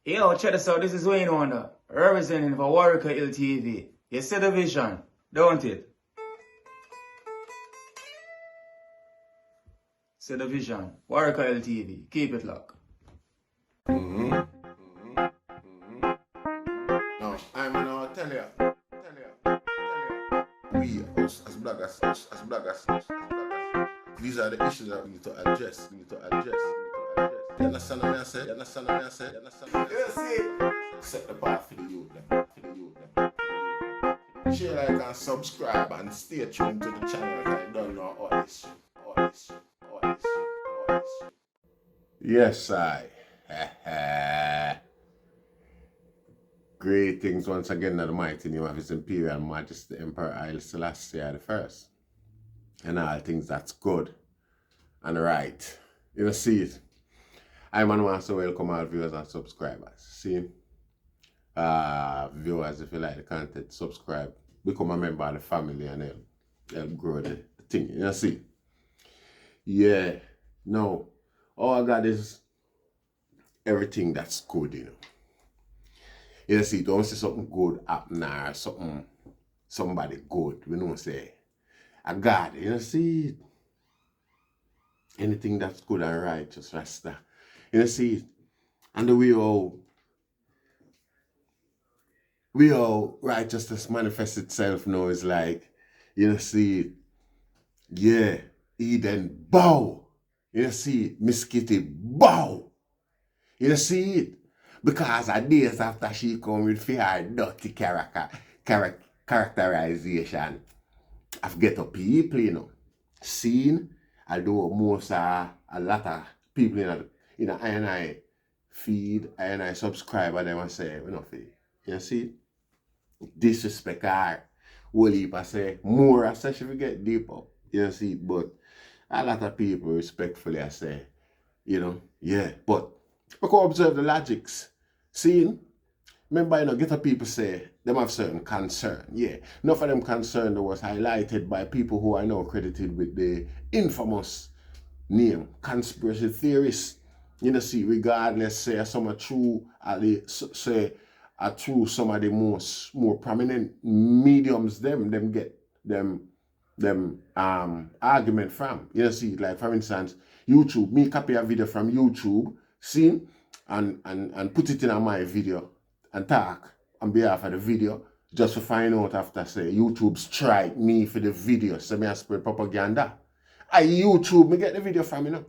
Yo, check this out. This is Wayne Wonder, representing for Warieka LTV. You see the vision, don't it? See the vision. Warieka LTV. Keep it locked. No, I'm gonna tell you. We as bloggers, these are the issues that we need to address. You understand what I said? You see? Set the path for the youth. Share, like, and subscribe and stay tuned to the channel. I don't know all this. Yes, I. Greetings once again in the mighty name of His Imperial Majesty Emperor Haile Selassie I, and all things that's good and right. You see it. I'm want to welcome all viewers and subscribers. See, viewers, if you like the content, subscribe, become a member of the family, and help grow the thing. You see. Yeah. No, all I got is everything that's good, you know. You see, don't see something good happen or somebody good. We don't say, I got it. You see, anything that's good and righteous, Rasta. You see, and the way how righteousness manifests itself now is like, you see, yeah, Eden bow. You see, Miss Kitty bow. You see it? Because of days after she come with her dirty characterization of ghetto people, you know. Seen, although most a lot of people in I feed, I subscribe, and them say, we not feed. You see? Disrespect her. Whole heap I say, more I say she will get deeper. You see? But a lot of people respectfully I say, you know, yeah, but we can observe the logics. Seeing, remember, you know, ghetto people say them have certain concern. Yeah, enough of them concern that was highlighted by people who are now credited with the infamous name conspiracy theorists. You know, see, regardless, say some are true, say are true. Some of the more prominent mediums, them get them argument from. You know, see, like for instance, YouTube. Me copy a video from YouTube, see, and put it in my video and talk on behalf of the video, just to find out after say YouTube strike me for the video, so me I spread propaganda. I YouTube me get the video from, you know.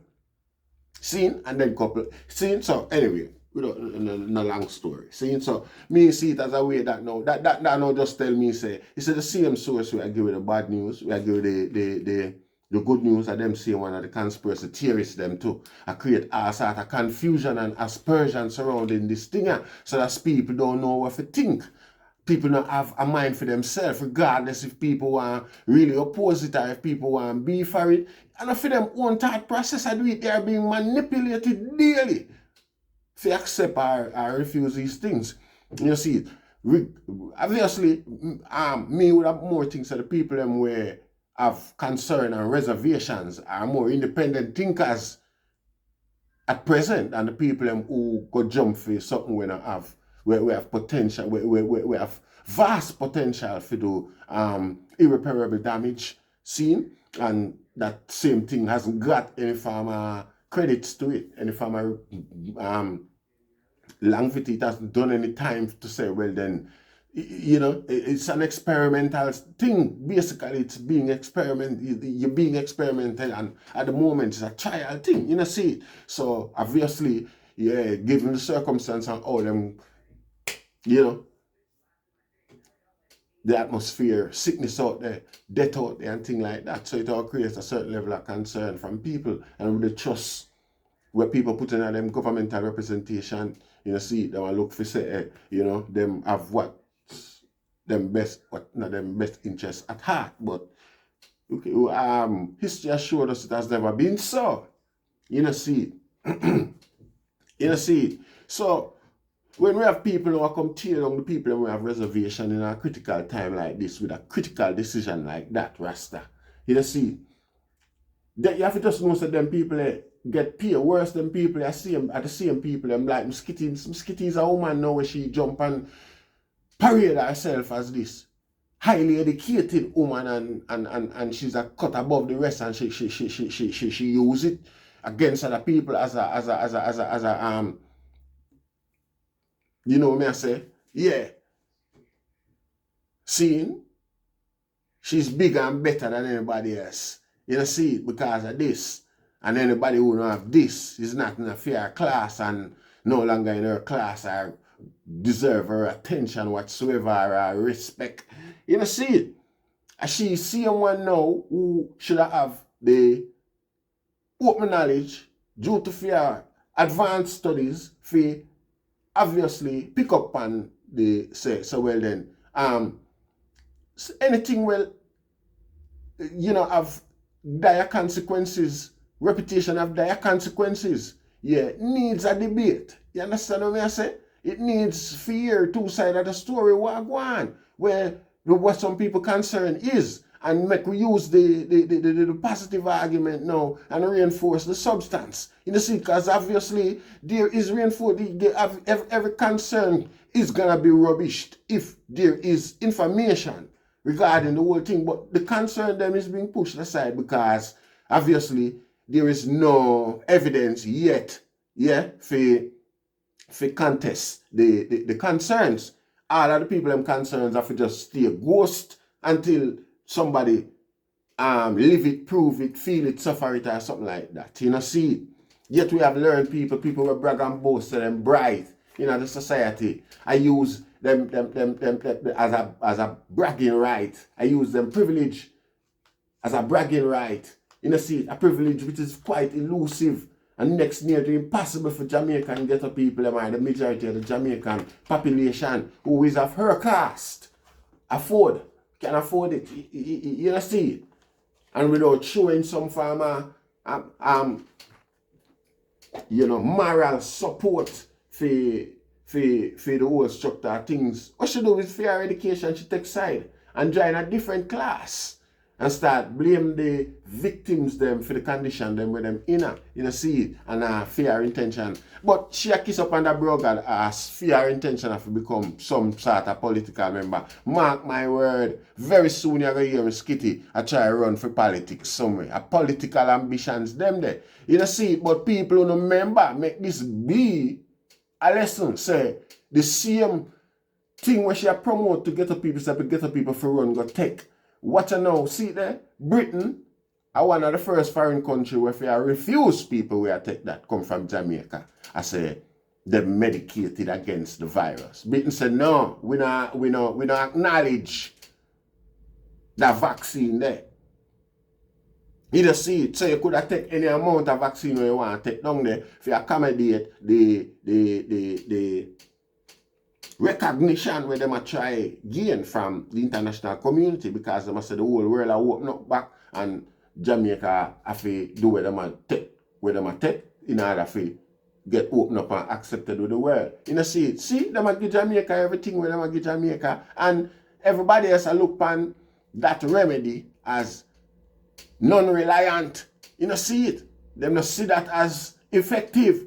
Seen, and then couple seen. So anyway, without no long story. Seen, so me see it as a way that now that now just tell me say it's the same source where I give you the bad news, where I give you the good news, of them saying one of the conspiracy theorists them too. I create all sort of confusion and aspersion surrounding this thing, so that people don't know what to think. People don't have a mind for themselves, regardless if people want really oppose it or if people want be for it. And for them own thought process, I do it, they are being manipulated daily to accept or refuse these things. You see, obviously, me would have more things that the people them where have concern and reservations are more independent thinkers at present than the people them who go jump for something we don't have. We have potential, we have vast potential for do irreparable damage seen, and that same thing hasn't got any form of credits to it, any form of longevity. It hasn't done any time to say, well then, you know, it's an experimental thing. Basically, it's being you're being experimental, and at the moment it's a trial thing, you know, see. So obviously, yeah, given the circumstance and all them, you know, the atmosphere, sickness out there, death out there, and things like that. So it all creates a certain level of concern from people, and with the trust where people put in them governmental representation, you know, see, they will look for say, you know, them have what them best interests at heart. But okay, history has showed us it has never been so. You know, see, you know, see. So when we have people who come tear down the people and we have reservation in a critical time like this, with a critical decision like that, Rasta, you know, see, that you have to just know that them people, get paid worse than people are the same people. I'm like, Skitty is a woman now where she jump and parade herself as this highly educated woman and she's a cut above the rest and she use it against other people as a you know what I say? Yeah. Seeing she's bigger and better than anybody else. You know, see it because of this. And anybody who don't have this is not in a fair class and no longer in her class or deserve her attention whatsoever or respect. You know, see it. And she see someone now who should have the open knowledge due to fear advanced studies for obviously pick up on the say so well then anything will you know have dire consequences, reputation have dire consequences. Yeah, needs a debate. You understand what I say? It needs fear, two sides of the story, what go on, where what some people concern is, and make we use the positive argument now and reinforce the substance. You know, see, because obviously there is reinforced, every concern is gonna be rubbished if there is information regarding the whole thing, but the concern them is being pushed aside because obviously there is no evidence yet, yeah, for contest the concerns. All of the people them concerns have to just stay a ghost until somebody live it, prove it, feel it, suffer it, or something like that. You know, see it. Yet we have learned people will brag and boast to them bright, you know, the society. I use them as a bragging right. I use them privilege as a bragging right. You know, see, a privilege which is quite elusive and next near to impossible for Jamaican ghetto people, the majority of the Jamaican population who is of her caste can afford it. You know, see it. And without showing some form of you know, moral support for the whole structure of things. What she do with fair education, she take side and join a different class and start blame the victims them for the condition them with them inner, you know, see it, and fair intention. But she a kiss up on the brother as fair intention of to become some sort of political member. Mark my word, very soon you're going to hear me Skitty I try to run for politics somewhere. A political ambitions them there. You know, see it, but people who don't remember, make this be a lesson. Say, the same thing where she a promote to get people, say, get people for run, go take. What you know, see there? Britain are one of the first foreign country where they refuse people where take that come from Jamaica. I say they're medicated against the virus. Britain said no, we don't acknowledge that vaccine there. You just see it. So you could have take any amount of vaccine you want to take down there to accommodate the recognition where they might try gain from the international community because they must say the whole world are open up back and Jamaica have to do what they might take in order to get open up and accepted with the world. You know, see it. See, they might give Jamaica everything where they might give Jamaica and everybody else look upon that remedy as non-reliant. You know, see it. Them not see that as effective.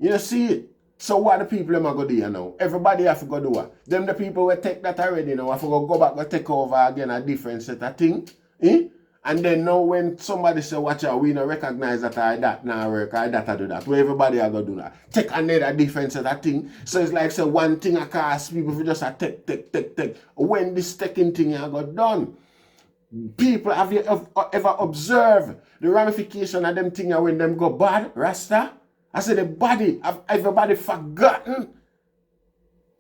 You know, see it. So what the people them are going to do now? Everybody have to go do what? Them the people will take that already now. Have to go back and take over again a different set of thing. Eh? And then now when somebody say, watch out, we don't recognize that I that now work, I that I do that. Well, everybody are going to do that. Take another different set of thing. So it's like say one thing I cast people for just a take. When this taking thing I got done. People, have you ever observed the ramification of them things when them go bad, Rasta? I said the body, have everybody forgotten?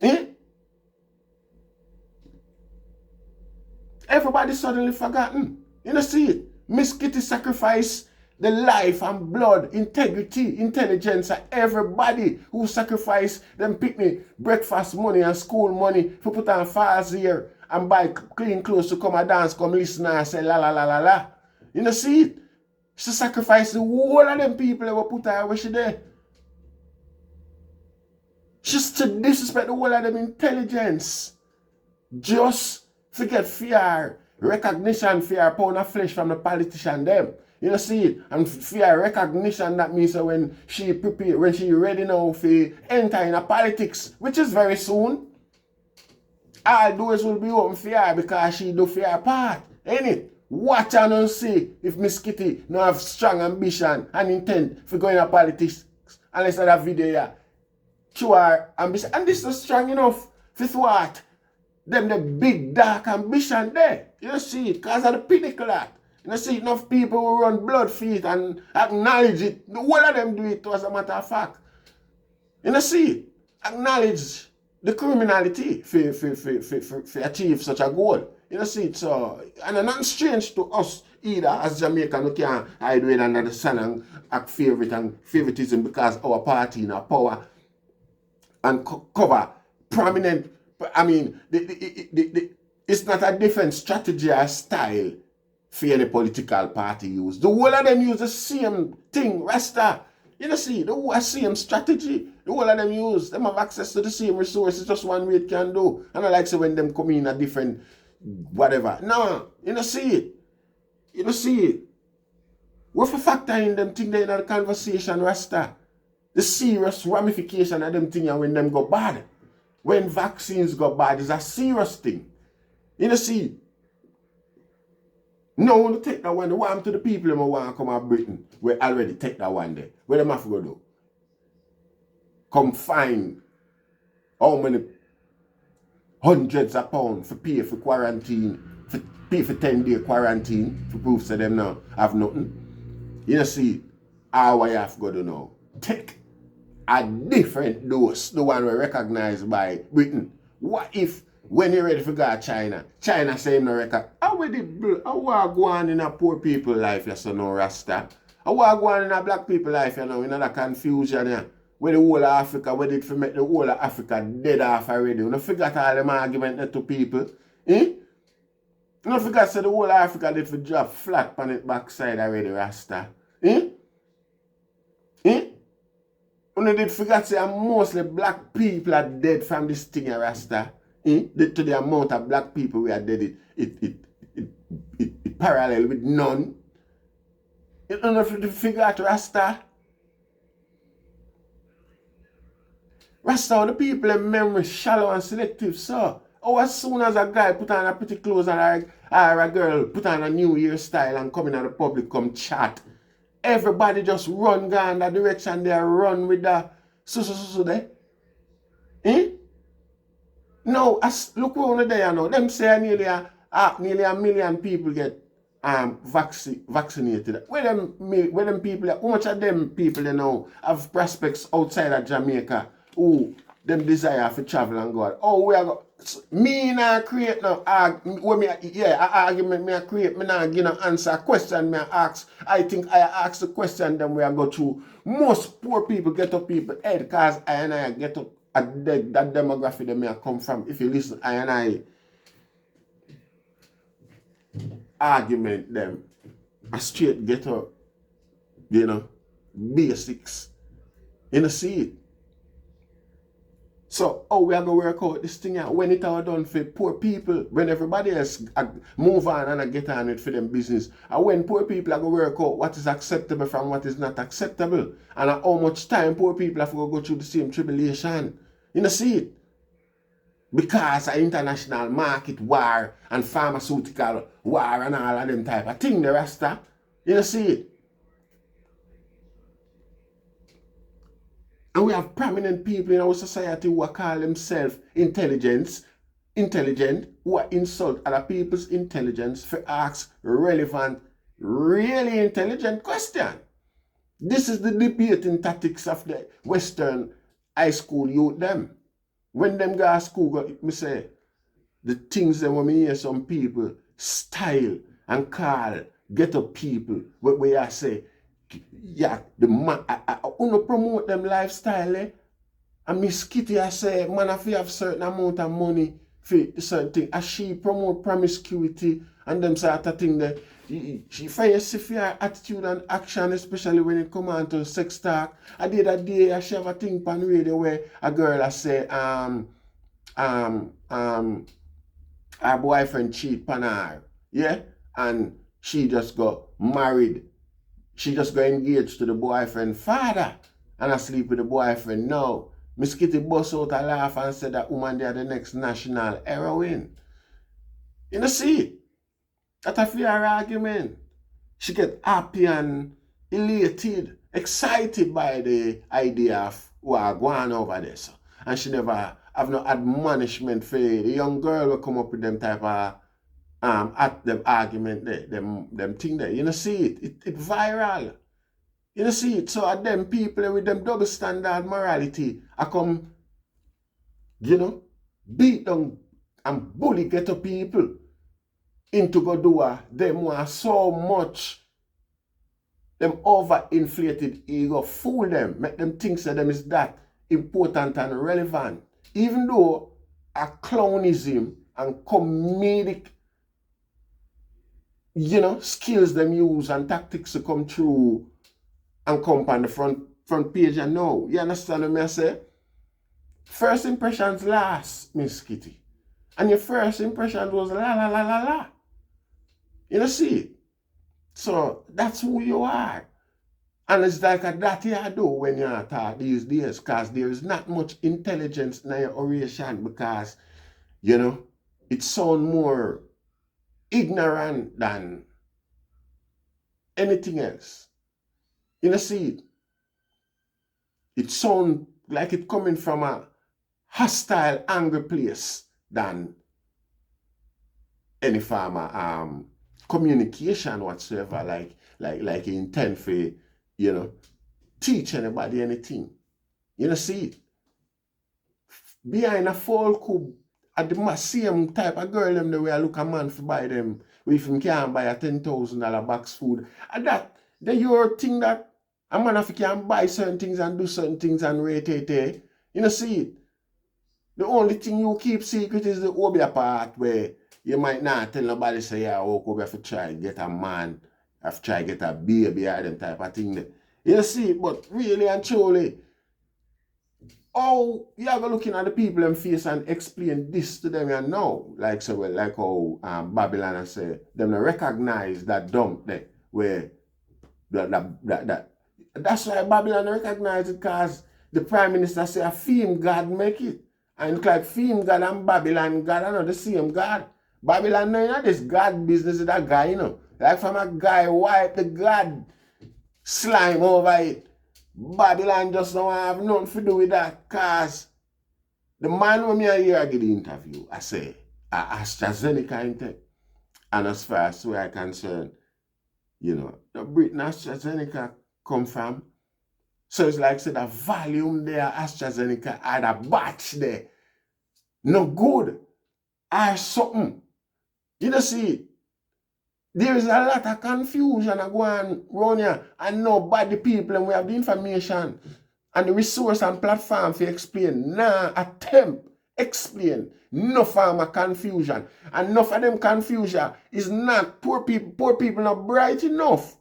Eh? Everybody suddenly forgotten. You know, see it. Miss Kitty sacrificed the life and blood, integrity, intelligence of everybody who sacrificed them picnic, breakfast money and school money for put on files here and buy clean clothes to come and dance, come listen and say la la la la la. You know, see it. She sacrificed the whole of them people that were put her where she there. She still disrespect the whole of them intelligence. Just forget fear, recognition, fear, pound of flesh from the politician them. You know, see it? And fear recognition, that means when she prepare, when she ready now for enter in a politics, which is very soon, all doors will be open for her because she do for her part. Ain't it? Watch and see if Miss Kitty no have strong ambition and intent for going to politics. Unless that video here. Show her ambition. And this is strong enough for what? Them the big dark ambition there. You see it? Because of the pinnacle that. You see enough people who run blood feet and acknowledge it. The whole of them do it as a matter of fact. You see it? Acknowledge the criminality for achieve such a goal. You see it? So, and it's not strange to us either as Jamaican who can't hide with under the sun and act favorite and favoritism because our party in our power and cover prominent. I mean, it's not a different strategy or style for any political party use. The whole of them use the same thing, Rasta. You know, see, the whole same strategy. The whole of them use. Them have access to the same resources. Just one way it can do. And I like say when them come in a different whatever. No, you don't see it. You don't see it. What for factor in them thing there in the conversation, Rasta? The serious ramification of them thing when them go bad. When vaccines go bad is a serious thing. You don't see it. No one to take that one. The one to the people who want to come out of Britain. We already take that one there. What them have to go do? Come find how many hundreds of pounds for pay for quarantine, for pay for 10-day quarantine, for proof that them now have nothing. You know, see, how you have to go do now. Take a different dose, the one we recognized by Britain. What if, when you're ready for go to China, China say no record? How will go on in a poor people life, you so no Rasta? How will go on in a black people life, you know, in that confusion, yeah? Where the whole of Africa, where did make the whole of Africa dead off already? You don't forget all them arguments to people. Eh? You don't forget say the whole of Africa did for drop flat on its backside already, Rasta. Eh? Eh? You did forget say mostly black people are dead from this thing, Rasta. Eh? To the amount of black people we are dead, it parallel with none. You don't figure out Rasta. Rasta, the people in memory shallow and selective, so. Oh, as soon as a guy put on a pretty clothes and a girl put on a New Year style and come in the public, come chat, everybody just run down that direction they run with the so there. Eh? No, look where they are now. Them say nearly a million people get vaccinated. Where them people, how much of them people they know have prospects outside of Jamaica who them desire for travel and go out? Oh, we are me not create no argument me create, me not give no answer question me ask. I think I ask the question then we are go through. Most poor people get up people head cause I get up at that demographic that may come from. If you listen I argument them a straight get up, you know, basics. You know, see it. So, we are going to work out this thing out when it all done for poor people, when everybody else move on and get on it for them business. And when poor people are going to work out what is acceptable from what is not acceptable. And how much time poor people have to go through the same tribulation. You know, see it? Because of international market war and pharmaceutical war and all of them type of thing, the Rasta. You know, see it? And we have prominent people in our society who call themselves intelligent, who insult other people's intelligence for ask relevant, really intelligent question. This is the debating tactics of the Western high school youth them. When them go to school, me say, the things that when me hear some people style and call get up people, where I say, yeah, the man, I wanna promote them lifestyle, eh? And Miss Kitty, I say, man, if you have certain amount of money for certain thing, as she promote promiscuity and them sort of thing that she finds severe attitude and action, especially when it come on to sex talk. I did a day, she have a thing on radio where a girl I say, her boyfriend cheat on her, yeah, and she just got married she just got engaged to the boyfriend father and I sleep with the boyfriend now. Miss Kitty bust out a laugh and said that woman they are the next national heroine. You know, see, that's a fair argument. She get happy and elated, excited by the idea of what going over there. So. And she never have no admonishment for the young girl will come up with them type of at them argument there, them thing there. You know, see it viral. You know, see it. So at them people with them double standard morality, I come, you know, beat down and bully ghetto people into go do them want so much them overinflated ego fool them, make them think that them is that important and relevant. Even though a clownism and comedic, you know, skills them use and tactics to come through and come on the front page and now. You understand what I say? First impressions last, Miss Kitty. And your first impression was la la la la la. You know, see? So that's who you are. And it's like that you do when you talk these days, because there is not much intelligence in your oration because, you know, it sounds more ignorant than anything else. You know, see, it sounds like it coming from a hostile, angry place than any form of communication whatsoever, like you intend for, you know, teach anybody anything. You know, see, behind a folk who at the same type of girl them the way I look a man for buy them, if him can't buy a $10,000 box food. And that, then your thing that a man if he can buy certain things and do certain things and rate it, you know, see, the only thing you keep secret is the obia part where you might not tell nobody say, yeah, I have to try and get a man, I have to try and get a baby or them type of thing there. You see, but really and truly, oh, you have to looking at the people in face and explain this to them and know. Like so, well, like how Babylon say, them not recognize that dump there where that's why Babylon recognize it because the Prime Minister say a theme God make it. And it's like theme God and Babylon God are not the same God. Babylon no, you know, this God business is that guy, you know. Like from a guy wipe the God slime over it. Babylon just don't have nothing to do with that because the man when me here I get the interview, I say, AstraZeneca intake. And as far as where I concerned, you know, the Britain AstraZeneca come from. So it's like say the volume there, AstraZeneca had a batch there. No good. Or something. You know, see, there is a lot of confusion going around here and nobody people and we have the information and the resource and platform to explain. Nah, attempt, explain. No form of confusion. And enough of them confusion is not poor people not bright enough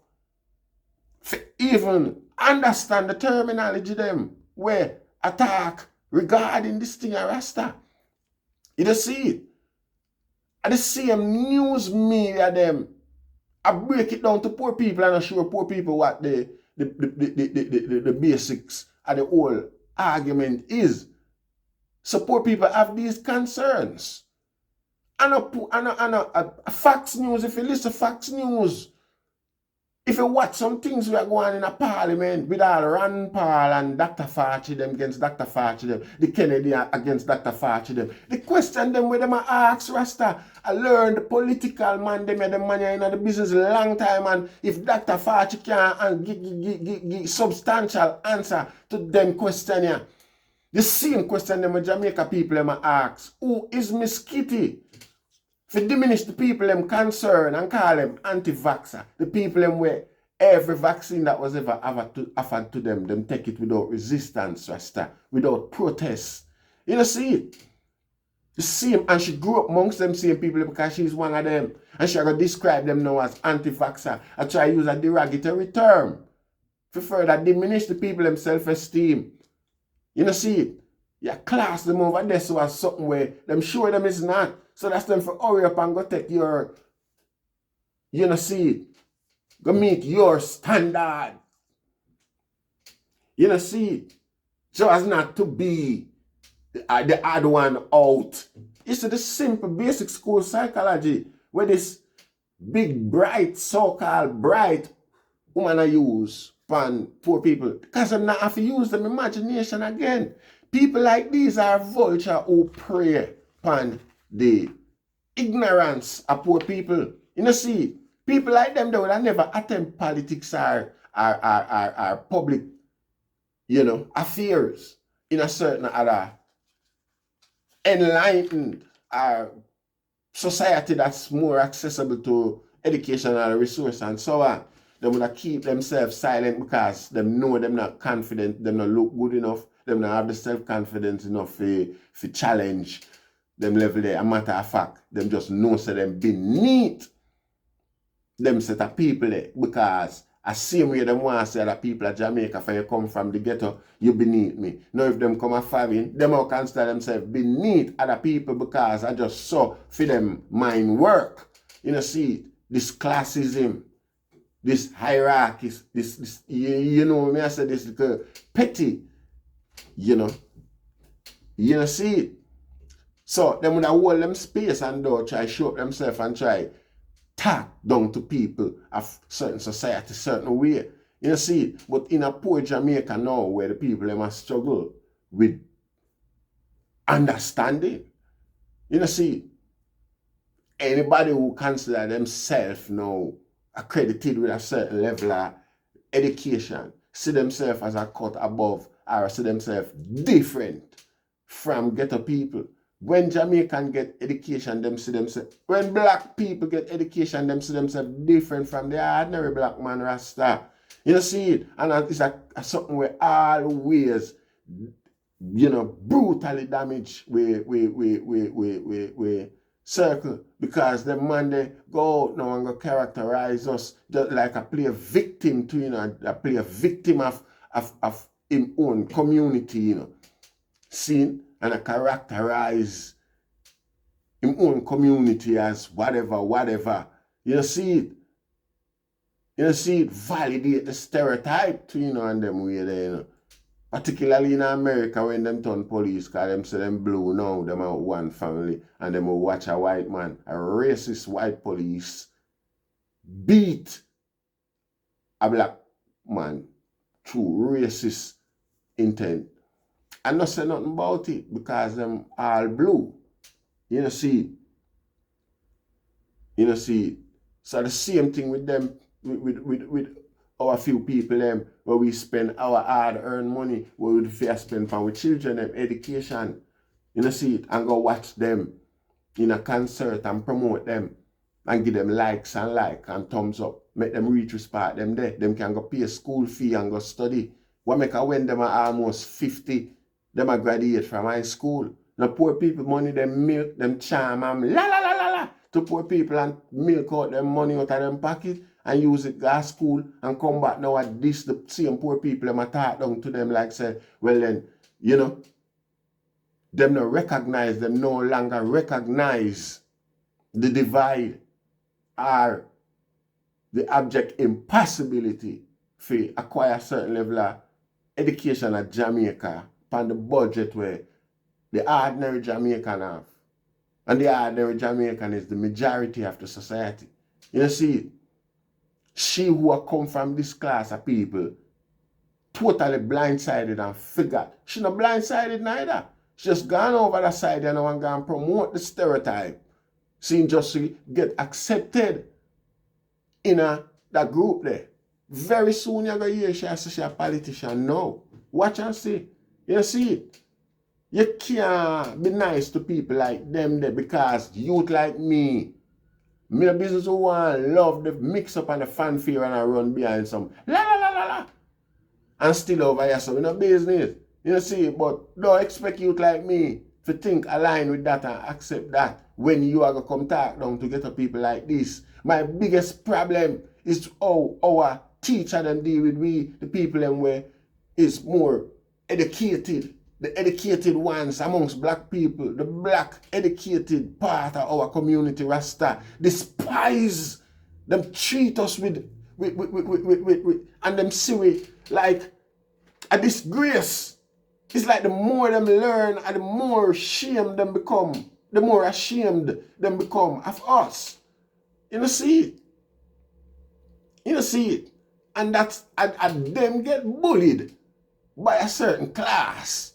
to even understand the terminology them where attack regarding this thing of Rasta. You don't see it. And the same news media them I break it down to poor people and I show poor people what the basics of the whole argument is. So poor people have these concerns. And a Fox News, if you listen to Fox News, if you watch some things we are going on in a parliament with all Rand Paul and Dr. Fauci them against Dr. Fauci them, the Kennedy against Dr. Fauci them, the question them where them ask Rasta, I learned the political man, them the money in the business a long time and if Dr. Fauci can give substantial answer to them question here. The same question them Jamaica people them ask, who is Miss Kitty? To diminish the people them concerned and call them anti-vaxxer. The people them where every vaccine that was ever offered to them, them take it without resistance, Rasta, without protest. You know, see it? The same, and she grew up amongst them same people because she's one of them. And she going to describe them now as anti-vaxxer. I try to use a derogatory term to further diminish the people them self-esteem. You know, see it? You class them over there so as something where them sure them is not. So that's them for hurry up and go take your, you know, see it. Go meet your standard. You know, see, so as not to be the odd one out. It's the simple basic school psychology where this big, bright, so-called bright woman I use pan poor people. Because I'm not have to use them imagination again. People like these are vulture who prey upon the ignorance of poor people. You know, see, people like them, they would have never attempt politics or public, you know, affairs in a certain other enlightened society that's more accessible to educational resource and so on. They would have keep themselves silent because they know them not confident, them not look good enough, them not have the self-confidence enough to challenge them level there. A matter of fact, them just know so them beneath them set of people there because the same way them want to say that people of Jamaica, if you come from the ghetto, you beneath me. Now if them come a foreign, them all consider themselves beneath other people because I just saw for them mind work. You know, see, this classism, this hierarchy, this you know, me I say this petty, you know, see it. So them would hold them space and do try show up themselves and try talk down to people of certain society, certain way. You see it. But in a poor Jamaica now where the people them must struggle with understanding. You see it. Anybody who consider themselves now accredited with a certain level of education, see themselves as a cut above or see themselves different from ghetto people. When Jamaican get education, them see themselves. When black people get education, them see themselves different from the ordinary black man Rasta. You see it? And it's something where always, you know, brutally damage we circle. Because the man they go out now and go characterize us just like a play a victim to, you know, a play a victim of his own community, you know. Seen? And I characterize his own community as whatever. You see it? You see it validate the stereotype to, you know, and them way there, you know. Particularly in America when them turn police, because them say them blue now, them are one family, and them will watch a white man, a racist white police, beat a black man through racist intent. And not say nothing about it because them all blue. You see. So the same thing with them, with our few people them, where we spend our hard-earned money, where we spend for our children them education. You see it, and go watch them in a concert and promote them and give them likes and thumbs up. Make them reach respect them there. Them can go pay a school fee and go study. What make a when them are almost 50, them a graduate from high school. Now poor people money, them milk, them charm and la to poor people and milk out them money out of them pocket and use it go to school and come back now at this the same poor people them a talk down to them like say, well then, you know, them no recognize, them no longer recognize the divide or the abject impossibility for acquire a certain level of education at Jamaica on the budget where the ordinary Jamaican have. And the ordinary Jamaican is the majority of the society. You see, she who have come from this class of people totally blindsided and figured. She not blindsided neither. She just gone over the side and now and gone promote the stereotype. Seeing just to get accepted in that group there. Very soon you're going to hear she's a politician now. Watch and see. You see it? You can't be nice to people like them there because youth like me business who want love the mix up and the fanfare and I run behind some la. And still over here, so in a business. You see, but don't expect youth like me to think align with that and accept that when you are going to come talk down to get to people like this. My biggest problem is how our teacher them deal with we, the people them where is more educated. The educated ones amongst black people, the black educated part of our community, Rasta, despise them, treat us with and them see we like a disgrace. It's like the more them learn and the more ashamed them become, the more ashamed them become of us. You know, see it. You know, see it. And that's, and them get bullied by a certain class.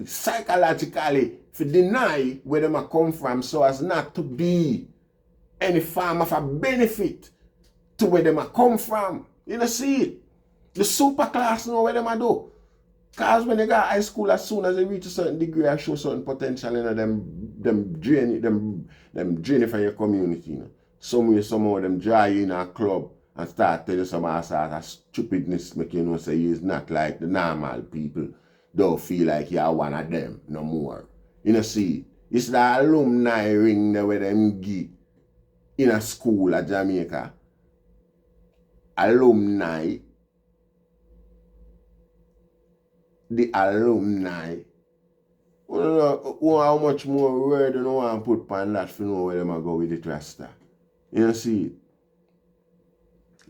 Psychologically, to deny where them come from so as not to be any form of a benefit to where them come from. You know, see it. The super class know where them do. Because when they got high school, as soon as they reach a certain degree and show certain potential, you know, them drain it from your community. You know. Somehow them draw you in a club and start telling you some sort of stupidness, make you know say you're not like the normal people. Don't feel like you're one of them no more. You know, see, it's the alumni ring there where them give in a school at Jamaica. Alumni. The alumni. How much more word you want to put on that to know where them go with it Rasta. You know, see it.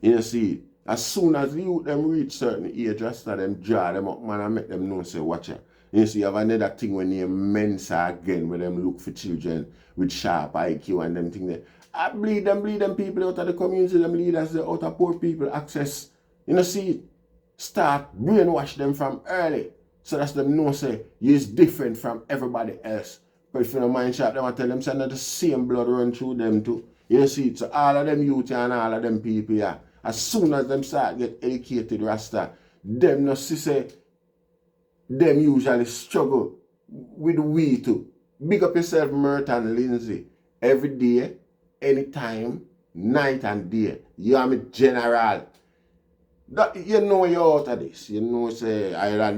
You know, see it. As soon as the youth them reach certain age, Rasta them draw them up, man, and make them know, say, watch it. You see, you have another thing when you Mensa again, where them look for children with sharp IQ and them thing there. I bleed them people out of the community, them leaders, the out of poor people access. You know, see it. Start brainwash them from early. So that's them know, say, you're different from everybody else. But if you don't mind shot them, I tell them, say, the same blood run through them too. You see it. So all of them youth and all of them people, yeah. As soon as them start get educated, Rasta, them no see say, them usually struggle with we too. Big up yourself, Mert and Lindsay. Every day, anytime, night and day. You are me general. That, you know you're out of this. You know, say, I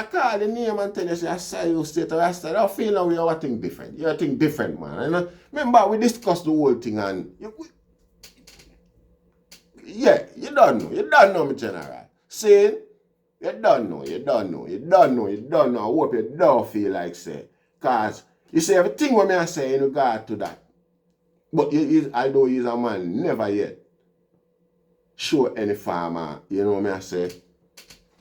call the name and tell you, say, I say you stay to Rasta. I don't feel now you're think different. You're think different, man. You know? Remember, we discussed the whole thing and yeah, you don't know me general. Saying, you don't know. I hope you don't feel like say. Because you say everything what I say in regard to that. But although he's a man, never yet show any farmer, you know what I say?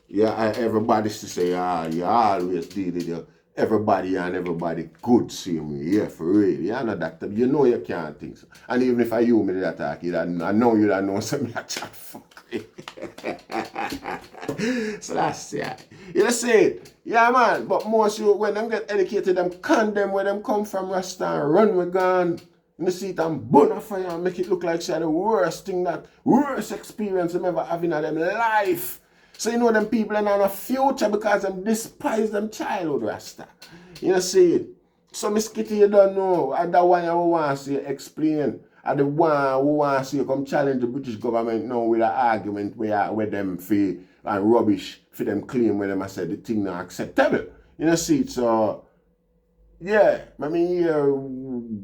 Yeah, everybody say, you always deal with you. Everybody and everybody good see me. Yeah, for real. You're not that type. You know you can't think so. And even if I you me that attack, I know you don't know something that chat fuck. So that's yeah. You know say it. Yeah man, but most you when them get educated, them condemn where them come from Rasta and run with gun. You see it and burn a fire and make it look like say the worst experience them ever have in them life. So you know them people are not a future because them despise them childhood Rasta. You know see it. So Miss Kitty you don't know. And that one you want to see explain. And the one who wants to see you come challenge the British government now with an argument where them feel and rubbish for them claim where them I said the thing not acceptable. You know see it so yeah, I mean,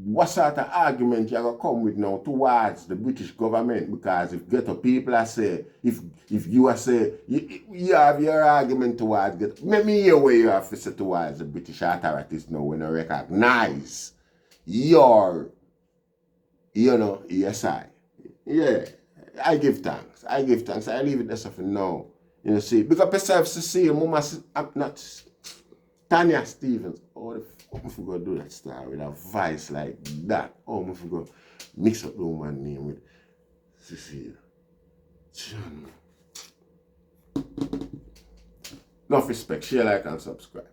what sort of argument you're going to come with now towards the British government? Because if ghetto people are say, if you are say, you have your argument towards ghetto, let me hear where you have to say towards the British authorities now when they recognize your, you know, ESI. Yeah, I give thanks. I leave it there for now. You know, see, because myself to see, Mama, I'm not, Tanya Stevens, I forgot to do that style with a voice like that. I forgot mix up the woman name with Cecilia. Enough respect. Share, like, and subscribe.